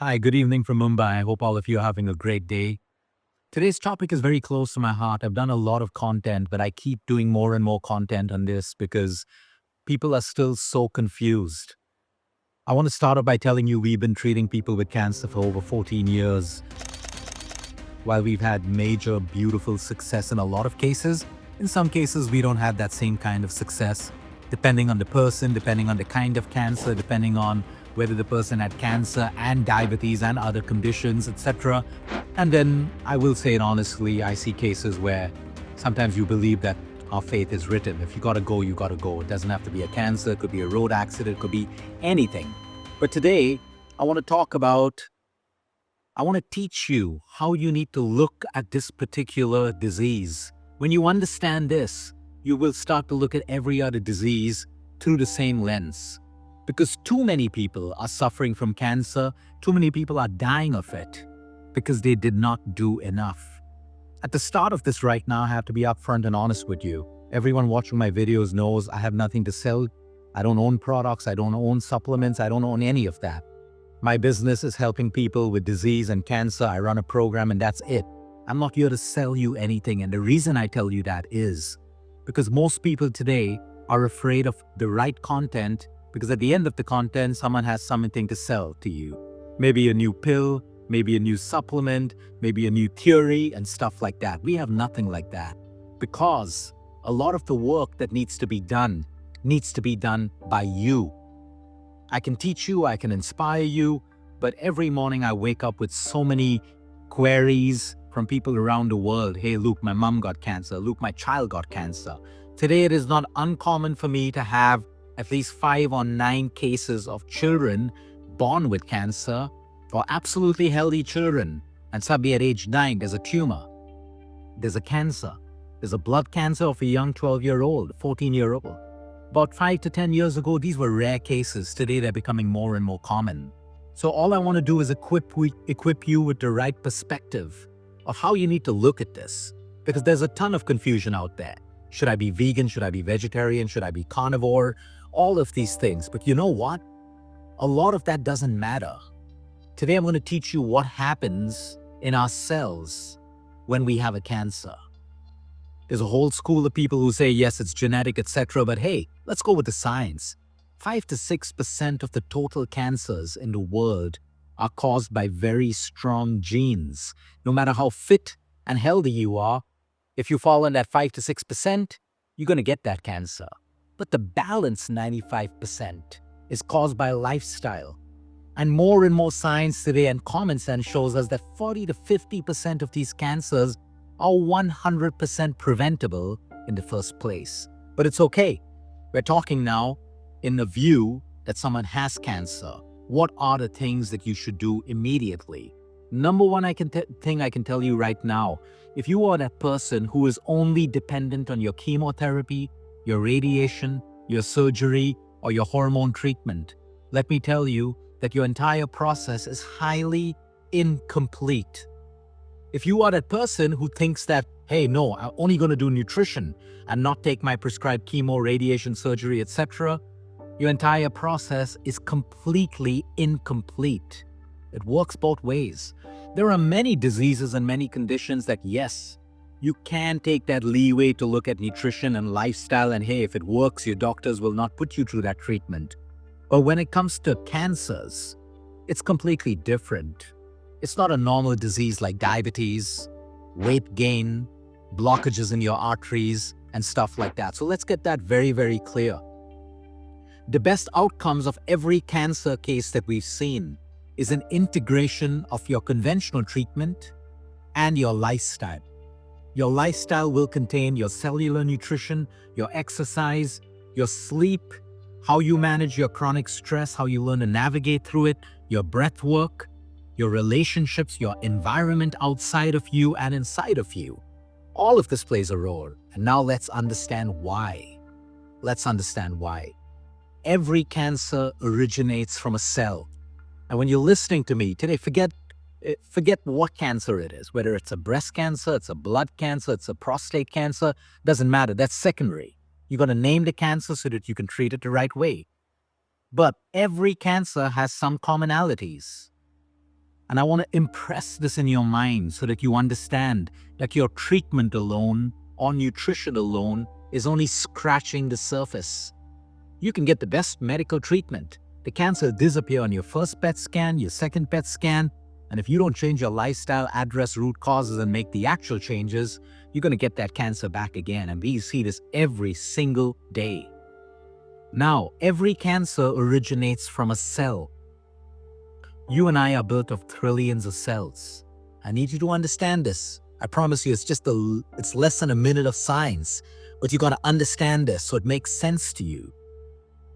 Hi, good evening from Mumbai. I hope all of you are having a great day. Today's topic is very close to my heart. I've done a lot of content, but I keep doing more and more content on this because people are still so confused. I want to start off by telling you we've been treating people with cancer for over 14 years. While we've had major, beautiful success in a lot of cases, in some cases we don't have that same kind of success, depending on the person, depending on the kind of cancer, depending on whether the person had cancer and diabetes and other conditions, etc. And then I will say it honestly, I see cases where sometimes you believe that our faith is written. If you gotta go, you gotta go. It doesn't have to be a cancer, it could be a road accident, it could be anything. But today, I want to talk about I want to teach you how you need to look at this particular disease. When you understand this, you will start to look at every other disease through the same lens. Because too many people are suffering from cancer, too many people are dying of it because they did not do enough. At the start of this right now, I have to be upfront and honest with you. Everyone watching my videos knows I have nothing to sell. I don't own products, I don't own supplements, I don't own any of that. My business is helping people with disease and cancer. I run a program and that's it. I'm not here to sell you anything. And the reason I tell you that is because most people today are afraid of the right content because at the end of the content, someone has something to sell to you. Maybe a new pill, maybe a new supplement, maybe a new theory and stuff like that. We have nothing like that because a lot of the work that needs to be done by you. I can teach you, I can inspire you, but every morning I wake up with so many queries from people around the world. Hey, Luke, my mom got cancer. Luke, my child got cancer. Today, it is not uncommon for me to have at least 5 or 9 cases of children born with cancer or absolutely healthy children. And suddenly at age 9, there's a tumor. There's a cancer. There's a blood cancer of a young 12-year-old, 14-year-old. About 5 to 10 years ago, these were rare cases. Today, they're becoming more and more common. So all I want to do is equip you with the right perspective of how you need to look at this. Because there's a ton of confusion out there. Should I be vegan? Should I be vegetarian? Should I be carnivore? All of these things. But you know what? A lot of that doesn't matter. Today, I'm going to teach you what happens in our cells when we have a cancer. There's a whole school of people who say, yes, it's genetic, etc. But hey, let's go with the science. 5 to 6% of the total cancers in the world are caused by very strong genes. No matter how fit and healthy you are, if you fall in that 5 to 6%, you're going to get that cancer. But the balance 95% is caused by lifestyle. And more science today and common sense shows us that 40 to 50% of these cancers are 100% preventable in the first place. But it's okay. We're talking now in the view that someone has cancer. What are the things that you should do immediately? Number one thing I can tell you right now, if you are that person who is only dependent on your chemotherapy, your radiation, your surgery, or your hormone treatment, let me tell you that your entire process is highly incomplete. If you are that person who thinks that, hey, no, I'm only going to do nutrition and not take my prescribed chemo, radiation, surgery, etc., your entire process is completely incomplete. It works both ways. There are many diseases and many conditions that, yes, you can take that leeway to look at nutrition and lifestyle, and hey, if it works, your doctors will not put you through that treatment. But when it comes to cancers, it's completely different. It's not a normal disease like diabetes, weight gain, blockages in your arteries, and stuff like that. So let's get that very, very clear. The best outcomes of every cancer case that we've seen is an integration of your conventional treatment and your lifestyle. Your lifestyle will contain your cellular nutrition, your exercise, your sleep, how you manage your chronic stress, how you learn to navigate through it, your breath work, your relationships, your environment outside of you and inside of you. All of this plays a role. And now let's understand why. Every cancer originates from a cell. And when you're listening to me today, forget what cancer it is, whether it's a breast cancer, it's a blood cancer, it's a prostate cancer, doesn't matter. That's secondary. You're going to name the cancer so that you can treat it the right way. But every cancer has some commonalities. And I want to impress this in your mind so that you understand that your treatment alone or nutrition alone is only scratching the surface. You can get the best medical treatment. The cancer will disappear on your first PET scan, your second PET scan, and if you don't change your lifestyle, address root causes, and make the actual changes, you're going to get that cancer back again. And we see this every single day. Now, every cancer originates from a cell. You and I are built of trillions of cells. I need you to understand this. I promise you, it's less than a minute of science, but you got to understand this so it makes sense to you.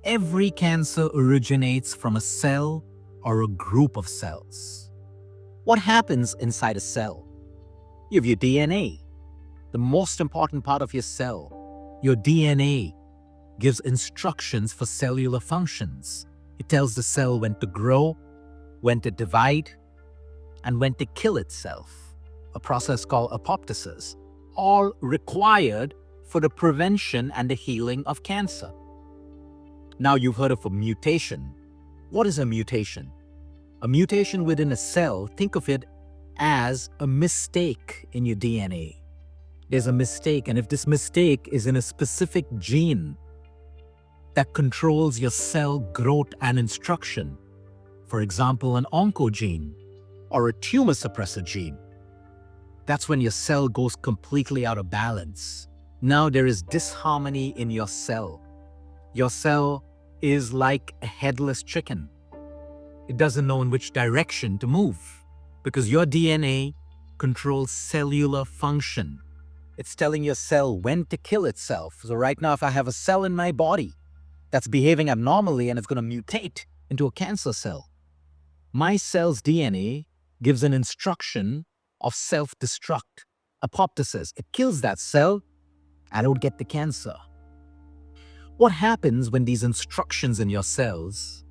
Every cancer originates from a cell or a group of cells. What happens inside a cell? You have your DNA, the most important part of your cell. Your DNA gives instructions for cellular functions. It tells the cell when to grow, when to divide, and when to kill itself, a process called apoptosis, all required for the prevention and the healing of cancer. Now you've heard of a mutation. What is a mutation? A mutation within a cell, think of it as a mistake in your DNA. There's a mistake, and if this mistake is in a specific gene that controls your cell growth and instruction, for example, an oncogene or a tumor suppressor gene, that's when your cell goes completely out of balance. Now there is disharmony in your cell. Your cell is like a headless chicken. It doesn't know in which direction to move because your DNA controls cellular function. It's telling your cell when to kill itself. So right now, if I have a cell in my body that's behaving abnormally and it's going to mutate into a cancer cell, my cell's DNA gives an instruction of self-destruct, apoptosis. It kills that cell, I don't get the cancer. What happens when these instructions in your cells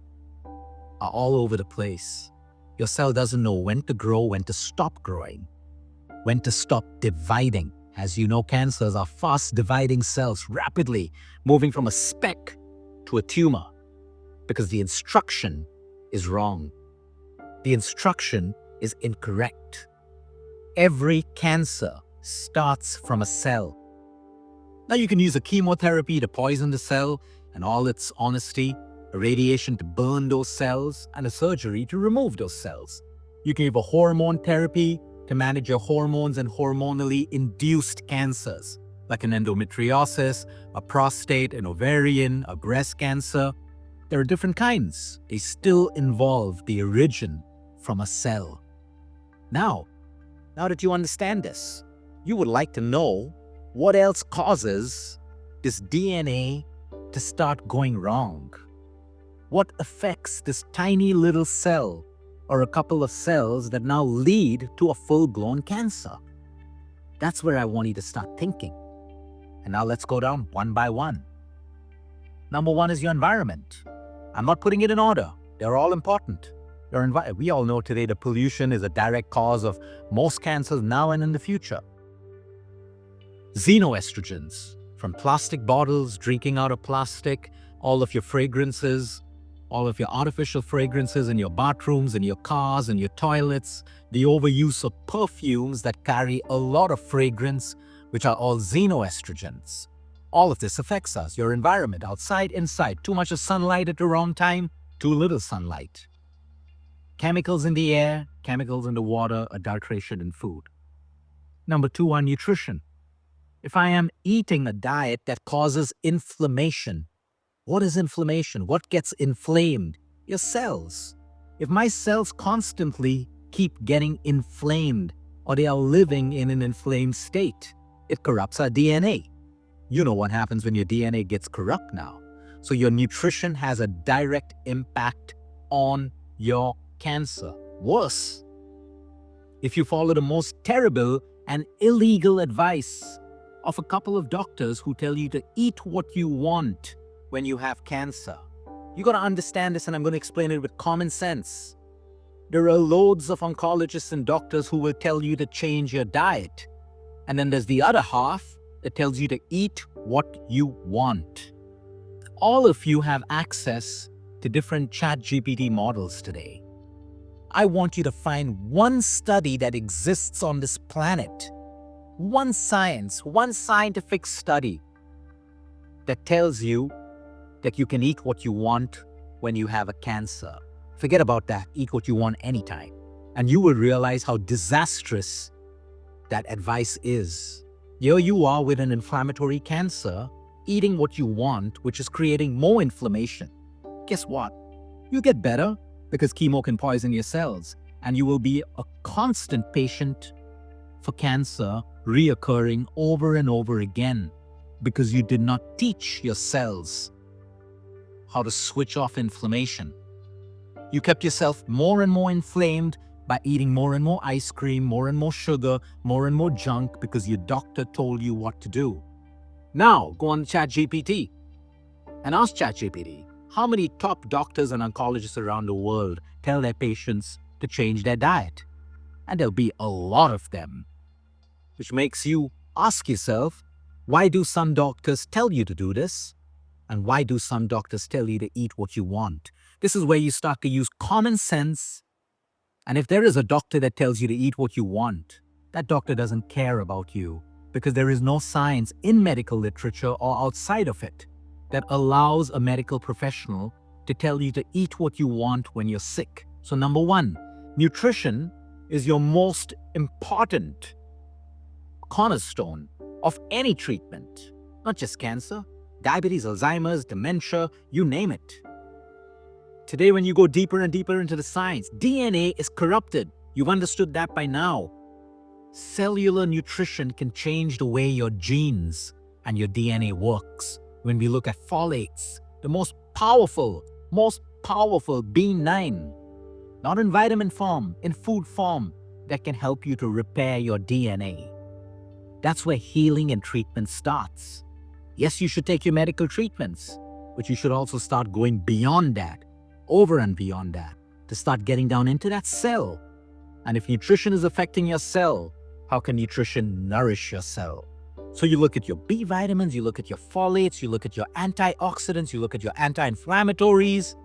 are all over the place? Your cell doesn't know when to grow, when to stop growing, when to stop dividing. As you know, cancers are fast dividing cells, rapidly moving from a speck to a tumor because the instruction is wrong. The instruction is incorrect. Every cancer starts from a cell. Now you can use a chemotherapy to poison the cell, and all its honesty, a radiation to burn those cells, and a surgery to remove those cells. You can give a hormone therapy to manage your hormones and hormonally induced cancers, like an endometriosis, a prostate, an ovarian, a breast cancer. There are different kinds. They still involve the origin from a cell. Now that you understand this, you would like to know what else causes this DNA to start going wrong. What affects this tiny little cell or a couple of cells that now lead to a full-blown cancer? That's where I want you to start thinking. And now let's go down one by one. Number one is your environment. I'm not putting it in order. They're all important. We all know today that pollution is a direct cause of most cancers now and in the future. Xenoestrogens, from plastic bottles, drinking out of plastic, all of your fragrances, all of your artificial fragrances in your bathrooms, in your cars, in your toilets, the overuse of perfumes that carry a lot of fragrance, which are all xenoestrogens. All of this affects us, your environment, outside, inside. Too much of sunlight at the wrong time, too little sunlight. Chemicals in the air, chemicals in the water, adulteration in food. Number two, our nutrition. If I am eating a diet that causes inflammation, what is inflammation? What gets inflamed? Your cells. If my cells constantly keep getting inflamed or they are living in an inflamed state, it corrupts our DNA. You know what happens when your DNA gets corrupt now. So your nutrition has a direct impact on your cancer. Worse, if you follow the most terrible and illegal advice of a couple of doctors who tell you to eat what you want when you have cancer. You got to understand this, and I'm going to explain it with common sense. There are loads of oncologists and doctors who will tell you to change your diet. And then there's the other half that tells you to eat what you want. All of you have access to different ChatGPT models today. I want you to find one study that exists on this planet, one scientific study that tells you that you can eat what you want when you have a cancer. Forget about that. Eat what you want anytime. And you will realize how disastrous that advice is. Here you are with an inflammatory cancer, eating what you want, which is creating more inflammation. Guess what? You'll get better because chemo can poison your cells, and you will be a constant patient for cancer reoccurring over and over again because you did not teach your cells how to switch off inflammation. You kept yourself more and more inflamed by eating more and more ice cream, more and more sugar, more and more junk because your doctor told you what to do. Now, go on ChatGPT and ask ChatGPT, how many top doctors and oncologists around the world tell their patients to change their diet? And there'll be a lot of them, which makes you ask yourself, why do some doctors tell you to do this? And why do some doctors tell you to eat what you want? This is where you start to use common sense. And if there is a doctor that tells you to eat what you want, that doctor doesn't care about you because there is no science in medical literature or outside of it that allows a medical professional to tell you to eat what you want when you're sick. So number one, nutrition is your most important cornerstone of any treatment, not just cancer, diabetes, Alzheimer's, dementia, you name it. Today, when you go deeper and deeper into the science, DNA is corrupted. You've understood that by now. Cellular nutrition can change the way your genes and your DNA works. When we look at folates, the most powerful B9, not in vitamin form, in food form, that can help you to repair your DNA. That's where healing and treatment starts. Yes, you should take your medical treatments, but you should also start going beyond that, over and beyond that, to start getting down into that cell. And if nutrition is affecting your cell, how can nutrition nourish your cell? So you look at your B vitamins, you look at your folates, you look at your antioxidants, you look at your anti-inflammatories,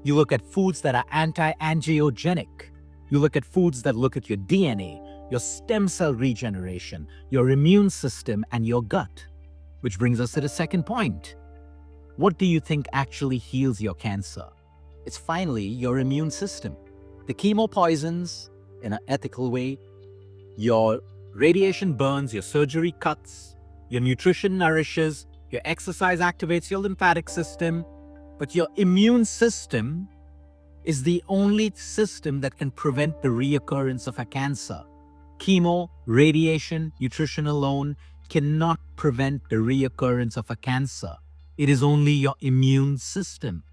you look at foods that are anti-angiogenic, you look at foods that look at your DNA, your stem cell regeneration, your immune system, and your gut. Which brings us to the second point. What do you think actually heals your cancer? It's finally your immune system. The chemo poisons in an ethical way, your radiation burns, your surgery cuts, your nutrition nourishes, your exercise activates your lymphatic system, but your immune system is the only system that can prevent the reoccurrence of a cancer. Chemo, radiation, nutrition alone cannot prevent the reoccurrence of a cancer. It is only your immune system.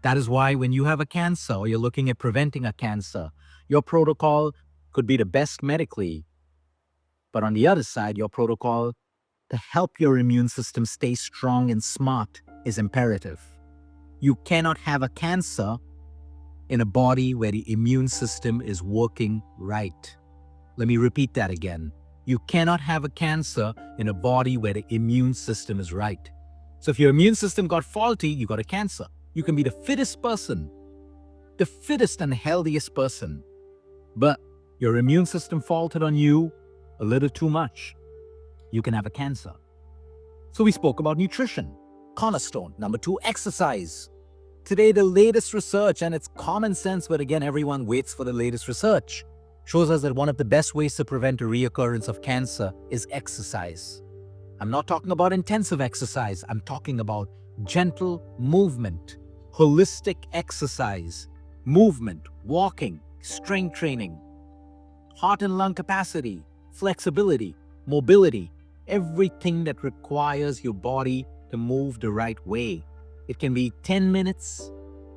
That is why when you have a cancer or you're looking at preventing a cancer, your protocol could be the best medically. But on the other side, your protocol to help your immune system stay strong and smart is imperative. You cannot have a cancer in a body where the immune system is working right. Let me repeat that again. You cannot have a cancer in a body where the immune system is right. So if your immune system got faulty, you got a cancer. You can be the fittest person, the fittest and healthiest person, but your immune system faulted on you a little too much. You can have a cancer. So we spoke about nutrition, cornerstone. Number two, exercise. Today, the latest research, and it's common sense, but again, everyone waits for the latest research, shows us that one of the best ways to prevent a reoccurrence of cancer is exercise. I'm not talking about intensive exercise. I'm talking about gentle movement, holistic exercise, movement, walking, strength training, heart and lung capacity, flexibility, mobility, everything that requires your body to move the right way. It can be 10 minutes,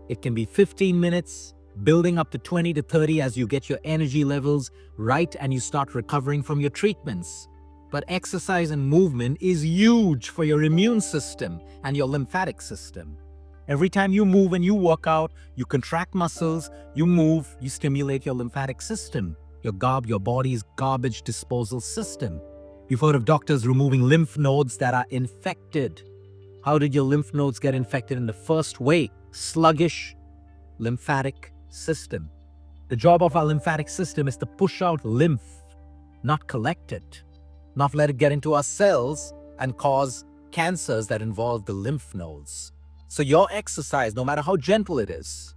it can be 15 minutes, building up to 20 to 30 as you get your energy levels right and you start recovering from your treatments. But exercise and movement is huge for your immune system and your lymphatic system. Every time you move and you work out, you contract muscles, you move, you stimulate your lymphatic system, your body's garbage disposal system. You've heard of doctors removing lymph nodes that are infected. How did your lymph nodes get infected in the first way? Sluggish lymphatic system. The job of our lymphatic system is to push out lymph, not collect it, not let it get into our cells and cause cancers that involve the lymph nodes. So your exercise, no matter how gentle it is,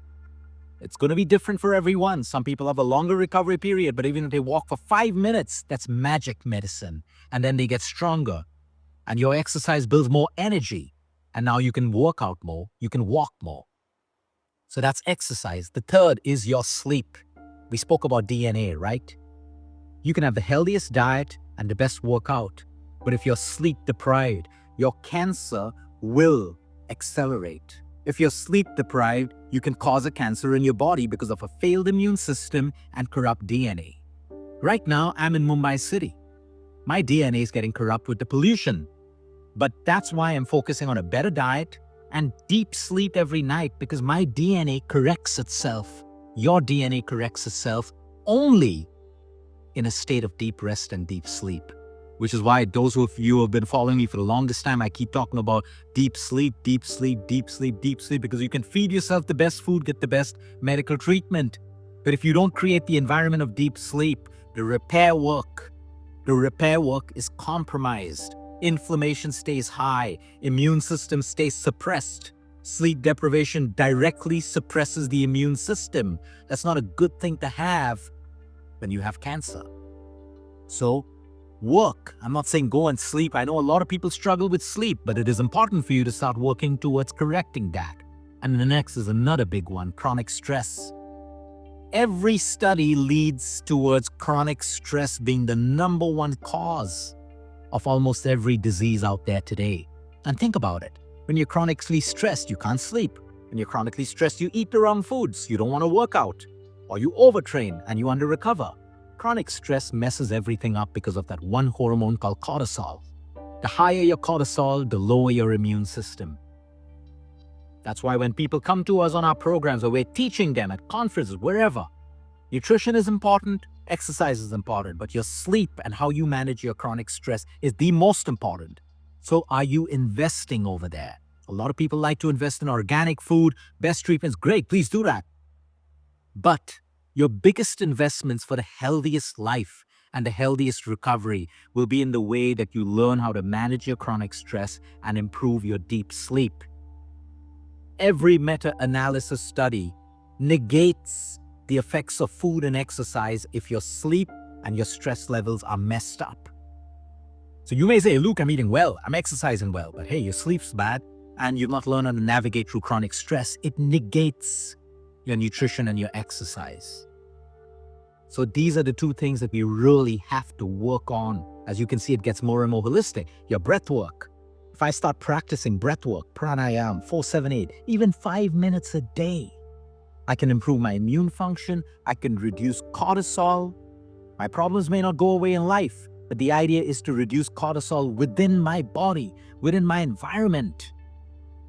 it's going to be different for everyone. Some people have a longer recovery period, but even if they walk for 5 minutes, that's magic medicine. And then they get stronger. And your exercise builds more energy. And now you can work out more, you can walk more. So that's exercise. The third is your sleep. We spoke about DNA, right? You can have the healthiest diet and the best workout, but if you're sleep deprived, your cancer will accelerate. If you're sleep deprived, you can cause a cancer in your body because of a failed immune system and corrupt DNA. Right now, I'm in Mumbai City. My DNA is getting corrupt with the pollution. But that's why I'm focusing on a better diet and deep sleep every night, because my DNA corrects itself. Your DNA corrects itself only in a state of deep rest and deep sleep. Which is why those of you who have been following me for the longest time, I keep talking about deep sleep, deep sleep, deep sleep, deep sleep, because you can feed yourself the best food, get the best medical treatment. But if you don't create the environment of deep sleep, the repair work is compromised. Inflammation stays high, immune system stays suppressed. Sleep deprivation directly suppresses the immune system. That's not a good thing to have when you have cancer. So, work. I'm not saying go and sleep. I know a lot of people struggle with sleep, but it is important for you to start working towards correcting that. And the next is another big one, chronic stress. Every study leads towards chronic stress being the number one cause of almost every disease out there today. And think about it. When you're chronically stressed, you can't sleep. When you're chronically stressed, you eat the wrong foods. You don't want to work out. Or you overtrain and you under-recover. Chronic stress messes everything up because of that one hormone called cortisol. The higher your cortisol, the lower your immune system. That's why when people come to us on our programs or we're teaching them at conferences, wherever, nutrition is important, exercise is important, but your sleep and how you manage your chronic stress is the most important. So are you investing over there? A lot of people like to invest in organic food, best treatments, great, please do that. But your biggest investments for the healthiest life and the healthiest recovery will be in the way that you learn how to manage your chronic stress and improve your deep sleep. Every meta-analysis study negates the effects of food and exercise if your sleep and your stress levels are messed up. So you may say, Luke, I'm eating well, I'm exercising well, but hey, your sleep's bad and you've not learned how to navigate through chronic stress. It negates your nutrition and your exercise. So these are the two things that we really have to work on. As you can see, it gets more and more holistic. Your breath work. If I start practicing breath work, pranayama, 4-7-8, even 5 minutes a day, I can improve my immune function. I can reduce cortisol. My problems may not go away in life, but the idea is to reduce cortisol within my body, within my environment.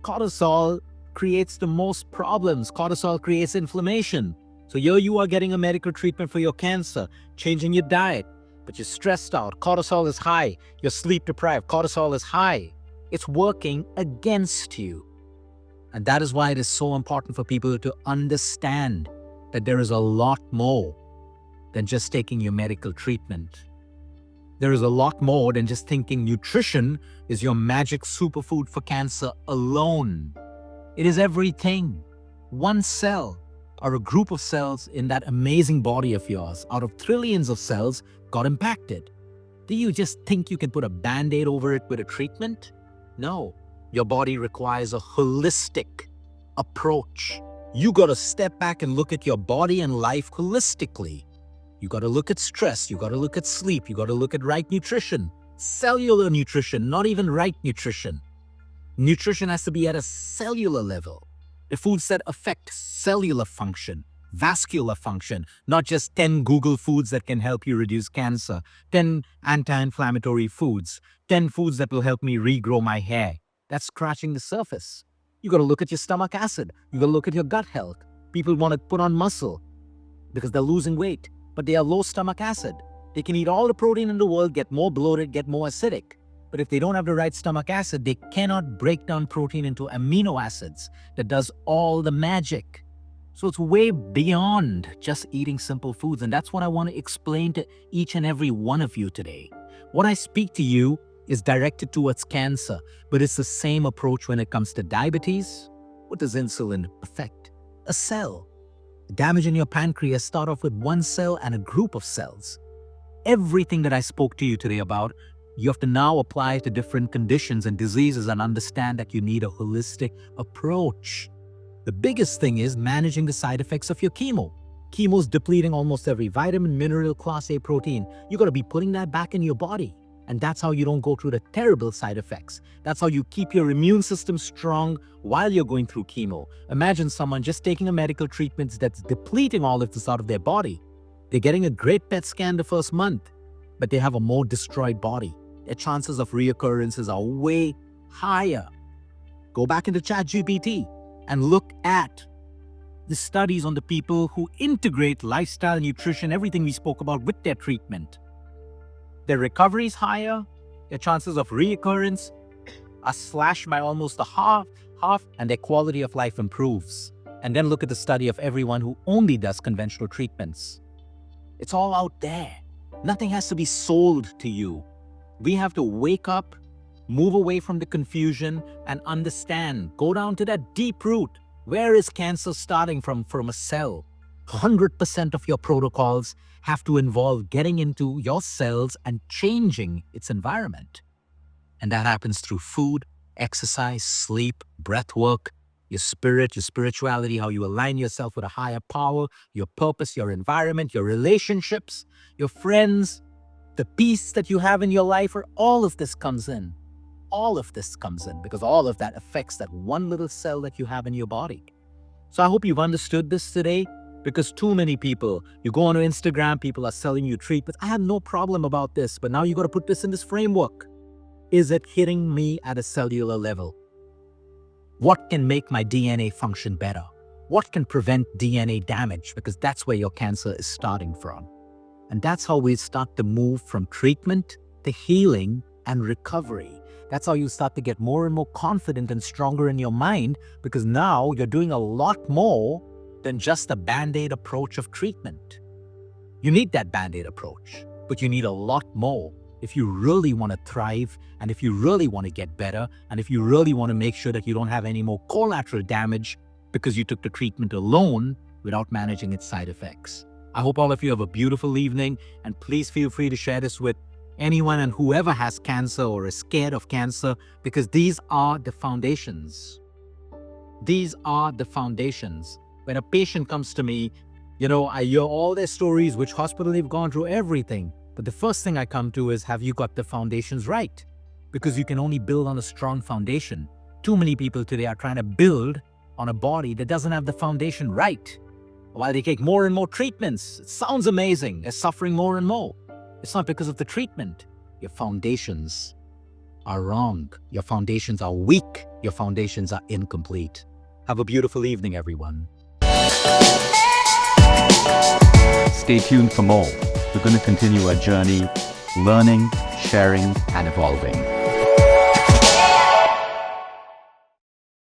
Cortisol creates the most problems. Cortisol creates inflammation. So here you are getting a medical treatment for your cancer, changing your diet, but you're stressed out. Cortisol is high. You're sleep deprived. Cortisol is high. It's working against you. And that is why it is so important for people to understand that there is a lot more than just taking your medical treatment. There is a lot more than just thinking nutrition is your magic superfood for cancer alone. It is everything. One cell or a group of cells in that amazing body of yours out of trillions of cells got impacted. Do you just think you can put a band-aid over it with a treatment? No. Your body requires a holistic approach. You got to step back and look at your body and life holistically. You got to look at stress. You got to look at sleep. You got to look at right nutrition. Cellular nutrition, not even right nutrition. Nutrition has to be at a cellular level. The foods that affect cellular function, vascular function, not just 10 Google foods that can help you reduce cancer, 10 anti-inflammatory foods, 10 foods that will help me regrow my hair. That's scratching the surface. You got to look at your stomach acid. You got to look at your gut health. People want to put on muscle because they're losing weight, but they are low stomach acid. They can eat all the protein in the world, get more bloated, get more acidic. But if they don't have the right stomach acid, they cannot break down protein into amino acids that does all the magic. So it's way beyond just eating simple foods. And that's what I want to explain to each and every one of you today. What I speak to you is directed towards cancer, but it's the same approach when it comes to diabetes. What does insulin affect? A cell. Damage in your pancreas start off with one cell and a group of cells. Everything that I spoke to you today about, you have to now apply to different conditions and diseases and understand that you need a holistic approach. The biggest thing is managing the side effects of your chemo. Chemo is depleting almost every vitamin, mineral, class A protein. You got to be putting that back in your body. And that's how you don't go through the terrible side effects. That's how you keep your immune system strong while you're going through chemo. Imagine someone just taking a medical treatment that's depleting all of this out of their body. They're getting a great PET scan the first month, but they have a more destroyed body. Their chances of reoccurrences are way higher. Go back into ChatGPT and look at the studies on the people who integrate lifestyle, nutrition, everything we spoke about with their treatment. Their recovery is higher, their chances of reoccurrence are slashed by almost a half, and their quality of life improves. And then look at the study of everyone who only does conventional treatments. It's all out there. Nothing has to be sold to you. We have to wake up, move away from the confusion, and understand. Go down to that deep root. Where is cancer starting from? From a cell. 100% of your protocols have to involve getting into your cells and changing its environment. And that happens through food, exercise, sleep, breath work, your spirit, your spirituality, how you align yourself with a higher power, your purpose, your environment, your relationships, your friends, the peace that you have in your life, or all of this comes in. All of this comes in because all of that affects that one little cell that you have in your body. So I hope you've understood this today, because too many people, you go on Instagram, people are selling you treatments. I have no problem about this, but now you got to put this in this framework. Is it hitting me at a cellular level? What can make my DNA function better? What can prevent DNA damage? Because that's where your cancer is starting from. And that's how we start to move from treatment to healing and recovery. That's how you start to get more and more confident and stronger in your mind, because now you're doing a lot more than just a Band-Aid approach of treatment. You need that Band-Aid approach, but you need a lot more if you really want to thrive, and if you really want to get better, and if you really want to make sure that you don't have any more collateral damage because you took the treatment alone without managing its side effects. I hope all of you have a beautiful evening, and please feel free to share this with anyone and whoever has cancer or is scared of cancer, because these are the foundations. These are the foundations. When a patient comes to me, I hear all their stories, which hospital they've gone through, everything. But the first thing I come to is, have you got the foundations right? Because you can only build on a strong foundation. Too many people today are trying to build on a body that doesn't have the foundation right. While they take more and more treatments, it sounds amazing. They're suffering more and more. It's not because of the treatment. Your foundations are wrong. Your foundations are weak. Your foundations are incomplete. Have a beautiful evening, everyone. Stay tuned for more. We're going to continue our journey, learning, sharing, and evolving.